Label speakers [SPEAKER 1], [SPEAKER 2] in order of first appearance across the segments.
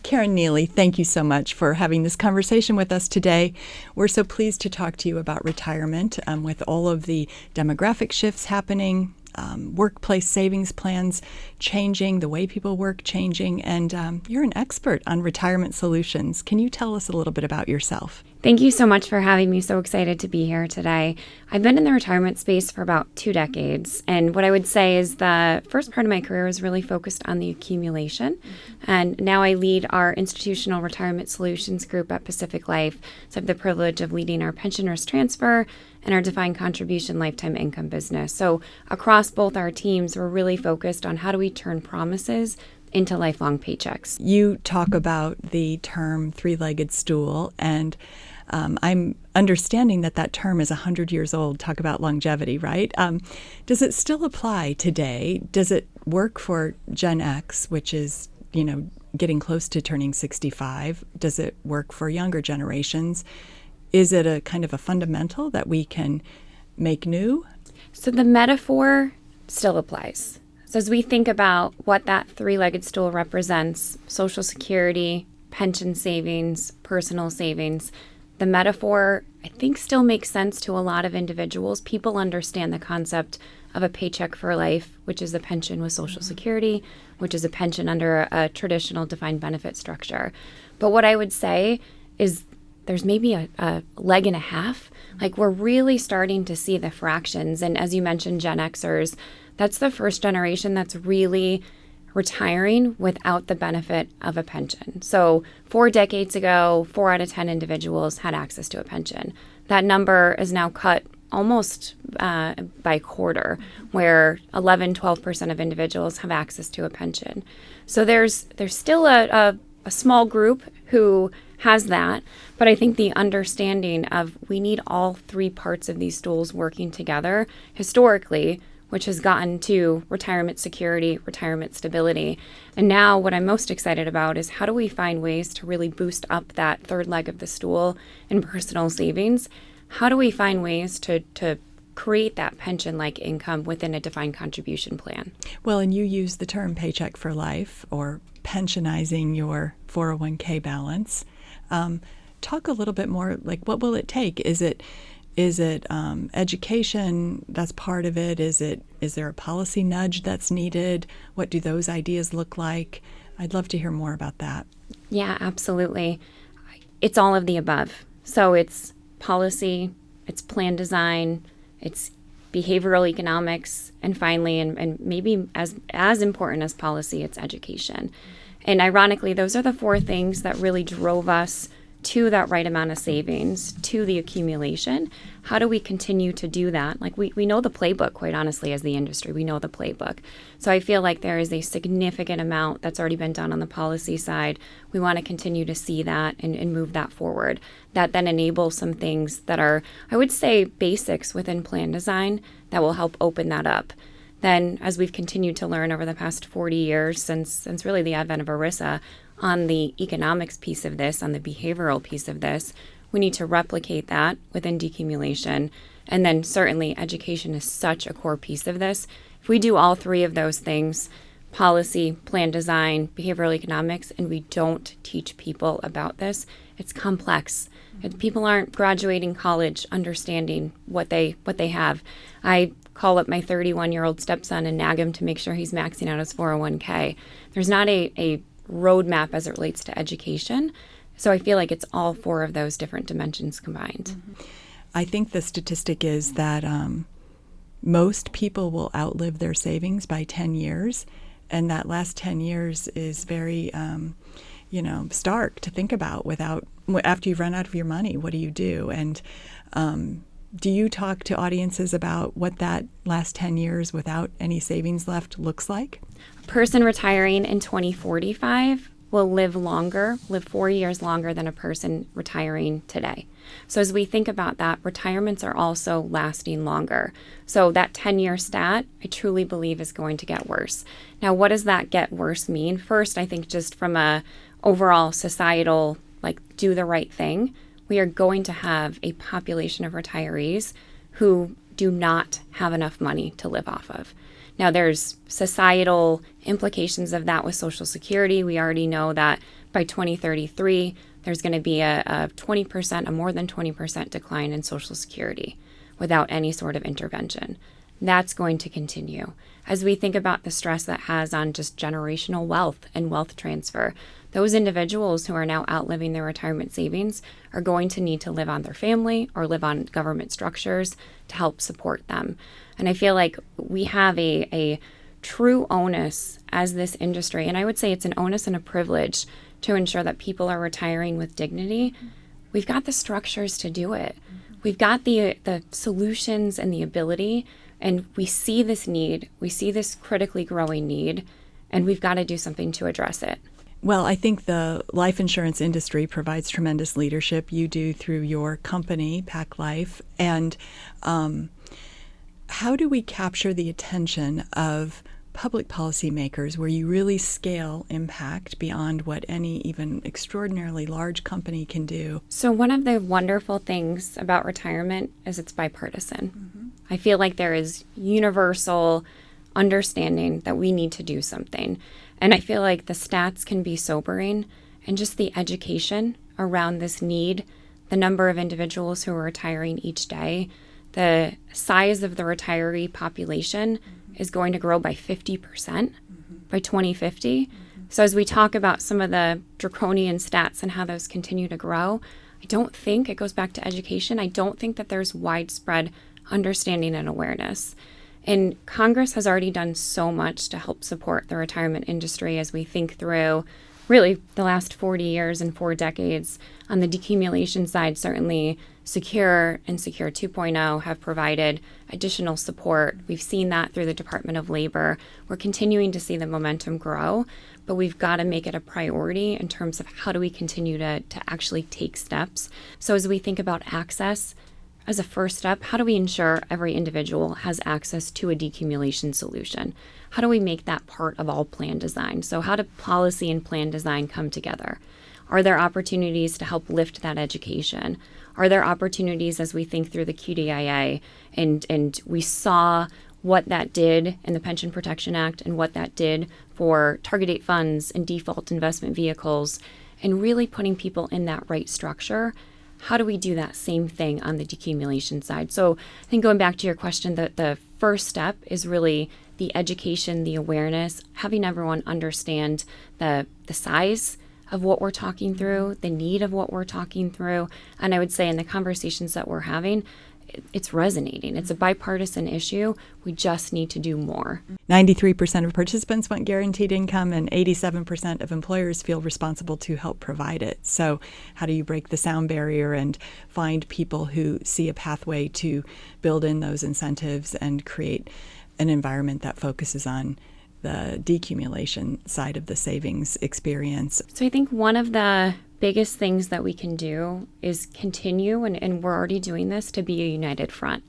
[SPEAKER 1] Karen Neeley, thank you so much for having this conversation with us today. We're so pleased to talk to you about retirement with all of the demographic shifts happening, workplace savings plans changing, the way people work changing, and you're an expert on retirement solutions. Can you tell us a little bit about yourself?
[SPEAKER 2] Thank you so much for having me. So excited to be here today. I've been in the retirement space for about 2 decades. And what I would say is the first part of my career was really focused on the accumulation. And now I lead our institutional retirement solutions group at Pacific Life. So I have the privilege of leading our pension risk transfer and our defined contribution lifetime income business. So across both our teams, we're really focused on how do we turn promises into lifelong paychecks.
[SPEAKER 1] You talk about the term three-legged stool, and I'm understanding that term is 100 years old. Talk about longevity, right? Does it still apply today? Does it work for Gen X, which is, getting close to turning 65? Does it work for younger generations? Is it a kind of a fundamental that we can make new?
[SPEAKER 2] So the metaphor still applies. So as we think about what that three-legged stool represents, Social Security, pension savings, personal savings, the metaphor, I think, still makes sense to a lot of individuals. People understand the concept of a paycheck for life, which is a pension with Social Security, which is a pension under a traditional defined benefit structure. But what I would say is there's maybe a leg and a half. Like, we're really starting to see the fractions. And as you mentioned, Gen Xers, that's the first generation that's really retiring without the benefit of a pension. So 4 decades ago, 4 out of 10 individuals had access to a pension. That number is now cut almost by quarter, where 11-12% of individuals have access to a pension. So there's still a small group who has that, but I think the understanding of we need all 3 parts of these stools working together historically, which has gotten to retirement security, retirement stability. And now what I'm most excited about is how do we find ways to really boost up that third leg of the stool in personal savings? How do we find ways to create that pension-like income within a defined contribution plan?
[SPEAKER 1] Well, and you use the term paycheck for life or pensionizing your 401k balance. Talk a little bit more, like, what will it take? Is it education that's part of it? Is there a policy nudge that's needed? What do those ideas look like? I'd love to hear more about that.
[SPEAKER 2] Yeah, absolutely. It's all of the above. So it's policy, it's plan design, it's behavioral economics, and finally, and maybe as important as policy, it's education. And ironically, those are the 4 things that really drove us to that right amount of savings, to the accumulation. How do we continue to do that? Like, we know the playbook, quite honestly, as the industry. We know the playbook. So I feel like there is a significant amount that's already been done on the policy side. We want to continue to see that and move that forward. That then enables some things that are, I would say, basics within plan design that will help open that up. Then, as we've continued to learn over the past 40 years, since really the advent of ERISA, on the economics piece of this, on the behavioral piece of this, we need to replicate that within decumulation. And then certainly education is such a core piece of this. If we do all 3 of those things, policy, plan design, behavioral economics, and we don't teach people about this, it's complex. People aren't graduating college understanding what they have. I call up my 31-year-old stepson and nag him to make sure he's maxing out his 401k. There's not a roadmap as it relates to education. So I feel like it's all 4 of those different dimensions combined.
[SPEAKER 1] Mm-hmm. I think the statistic is that most people will outlive their savings by 10 years. And that last 10 years is very, stark to think about. After you've run out of your money, what do you do? And do you talk to audiences about what that last 10 years without any savings left looks like?
[SPEAKER 2] A person retiring in 2045 will live 4 years longer than a person retiring today. So as we think about that, retirements are also lasting longer. So that 10-year stat, I truly believe, is going to get worse. Now, what does that get worse mean? First, I think just from a overall societal, do the right thing, we are going to have a population of retirees who do not have enough money to live off of. Now, there's societal implications of that with Social Security. We already know that By 2033, there's going to be a 20%, a more than 20% decline in Social Security without any sort of intervention. That's going to continue. As we think about the stress that has on just generational wealth and wealth transfer, those individuals who are now outliving their retirement savings are going to need to live on their family or live on government structures to help support them. And I feel like we have a true onus as this industry, and I would say it's an onus and a privilege to ensure that people are retiring with dignity. We've got the structures to do it. We've got the solutions and the ability, and we see this need. We see this critically growing need, and we've got to do something to address it.
[SPEAKER 1] Well, I think the life insurance industry provides tremendous leadership. You do through your company, Pac Life. And how do we capture the attention of public policymakers where you really scale impact beyond what any even extraordinarily large company can do?
[SPEAKER 2] So one of the wonderful things about retirement is it's bipartisan. I feel like there is universal understanding that we need to do something. And I feel like the stats can be sobering, and just the education around this need, the number of individuals who are retiring each day, the size of the retiree population is going to grow by 50% by 2050. So as we talk about some of the draconian stats and how those continue to grow, I don't think it goes back to education. I don't think that there's widespread understanding and awareness. And Congress has already done so much to help support the retirement industry as we think through really the last 40 years and 4 decades. On the decumulation side, certainly Secure and Secure 2.0 have provided additional support. We've seen that through the Department of Labor. We're continuing to see the momentum grow, but we've got to make it a priority in terms of how do we continue to actually take steps. So as we think about access, as a first step, how do we ensure every individual has access to a decumulation solution? How do we make that part of all plan design? So how do policy and plan design come together? Are there opportunities to help lift that education? Are there opportunities as we think through the QDIA and we saw what that did in the Pension Protection Act and what that did for target date funds and default investment vehicles, and really putting people in that right structure? How do we do that same thing on the decumulation side? So I think going back to your question, the first step is really the education, the awareness, having everyone understand the size of what we're talking through, the need of what we're talking through. And I would say in the conversations that we're having, it's resonating. It's a bipartisan issue. We just need to do more.
[SPEAKER 1] 93% of participants want guaranteed income, and 87% of employers feel responsible to help provide it. So how do you break the sound barrier and find people who see a pathway to build in those incentives and create an environment that focuses on the decumulation side of the savings experience?
[SPEAKER 2] So I think one of the biggest things that we can do is continue, and we're already doing this, to be a united front.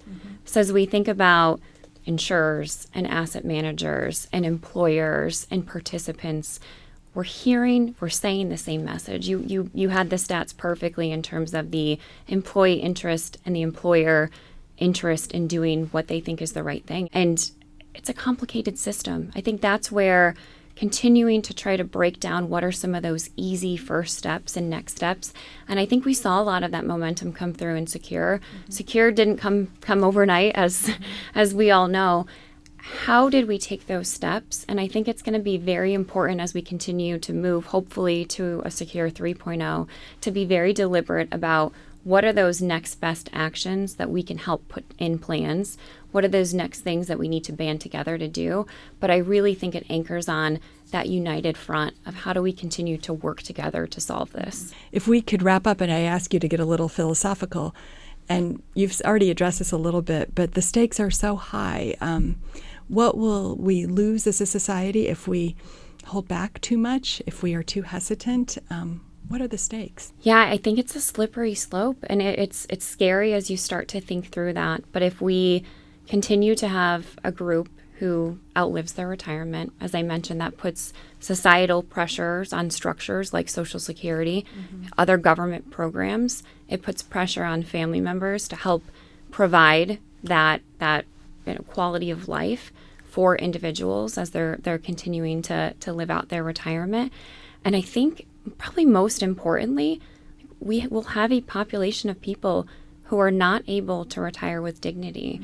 [SPEAKER 2] So as we think about insurers and asset managers and employers and participants, we're saying the same message. You had the stats perfectly in terms of the employee interest and the employer interest in doing what they think is the right thing. And it's a complicated system. I think that's where continuing to try to break down what are some of those easy first steps and next steps. And I think we saw a lot of that momentum come through in Secure. Secure didn't come overnight, as we all know. How did we take those steps? And I think it's going to be very important as we continue to move, hopefully, to a Secure 3.0, to be very deliberate about what are those next best actions that we can help put in plans. What are those next things that we need to band together to do? But I really think it anchors on that united front of how do we continue to work together to solve this.
[SPEAKER 1] If we could wrap up, and I ask you to get a little philosophical, and you've already addressed this a little bit, but the stakes are so high. What will we lose as a society if we hold back too much, if we are too hesitant? What are the stakes?
[SPEAKER 2] Yeah, I think it's a slippery slope, and it's scary as you start to think through that. But if we continue to have a group who outlives their retirement, as I mentioned, that puts societal pressures on structures like Social Security, other government programs. It puts pressure on family members to help provide that quality of life for individuals as they're continuing to live out their retirement. And I think probably most importantly, we will have a population of people who are not able to retire with dignity.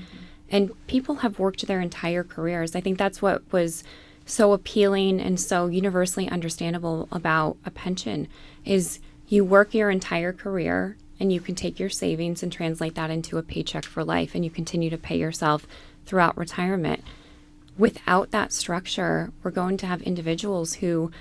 [SPEAKER 2] And people have worked their entire careers. I think that's what was so appealing and so universally understandable about a pension is you work your entire career and you can take your savings and translate that into a paycheck for life, and you continue to pay yourself throughout retirement. Without that structure, we're going to have individuals who,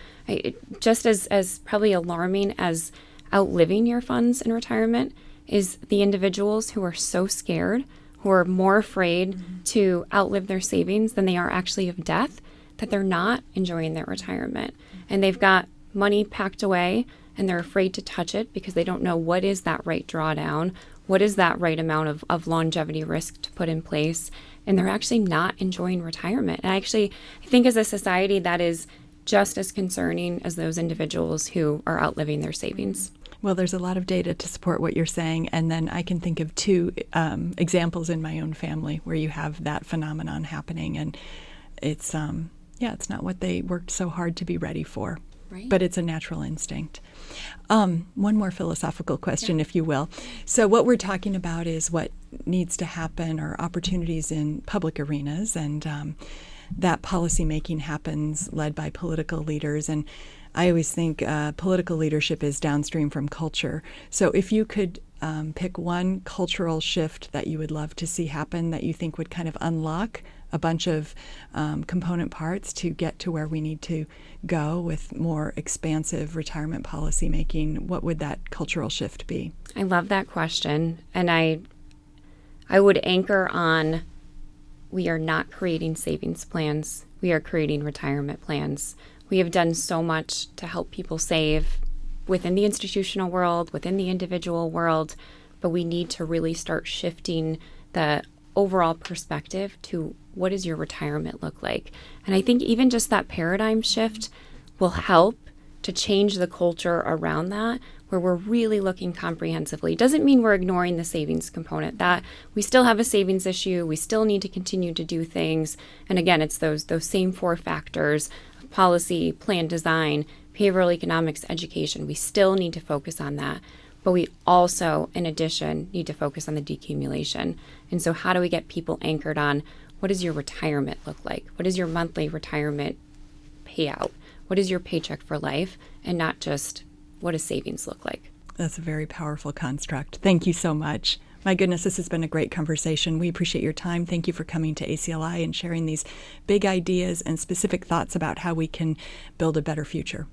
[SPEAKER 2] just as probably alarming as outliving your funds in retirement, is the individuals who are so scared, who are more afraid to outlive their savings than they are actually of death, that they're not enjoying their retirement. And they've got money packed away and they're afraid to touch it because they don't know what is that right drawdown, what is that right amount of longevity risk to put in place, and they're actually not enjoying retirement. And I think as a society that is just as concerning as those individuals who are outliving their savings.
[SPEAKER 1] Well, there's a lot of data to support what you're saying, and then I can think of two examples in my own family where you have that phenomenon happening, and it's it's not what they worked so hard to be ready for. Right. But it's a natural instinct. One more philosophical question, if you will. So what we're talking about is what needs to happen or opportunities in public arenas, and that policymaking happens led by political leaders. And I always think political leadership is downstream from culture. So if you could pick one cultural shift that you would love to see happen that you think would kind of unlock a bunch of component parts to get to where we need to go with more expansive retirement policy making, what would that cultural shift be?
[SPEAKER 2] I love that question. And I would anchor on, we are not creating savings plans. We are creating retirement plans. We have done so much to help people save within the institutional world, within the individual world, but we need to really start shifting the overall perspective to what does your retirement look like? And I think even just that paradigm shift will help to change the culture around that, where we're really looking comprehensively. It doesn't mean we're ignoring the savings component, that we still have a savings issue. We still need to continue to do things. And again, it's those same four factors of policy, plan design, behavioral economics, education. We still need to focus on that. But we also, in addition, need to focus on the decumulation. And so how do we get people anchored on what does your retirement look like? What is your monthly retirement payout? What is your paycheck for life? And not just what does savings look like?
[SPEAKER 1] That's a very powerful construct. Thank you so much. My goodness, this has been a great conversation. We appreciate your time. Thank you for coming to ACLI and sharing these big ideas and specific thoughts about how we can build a better future.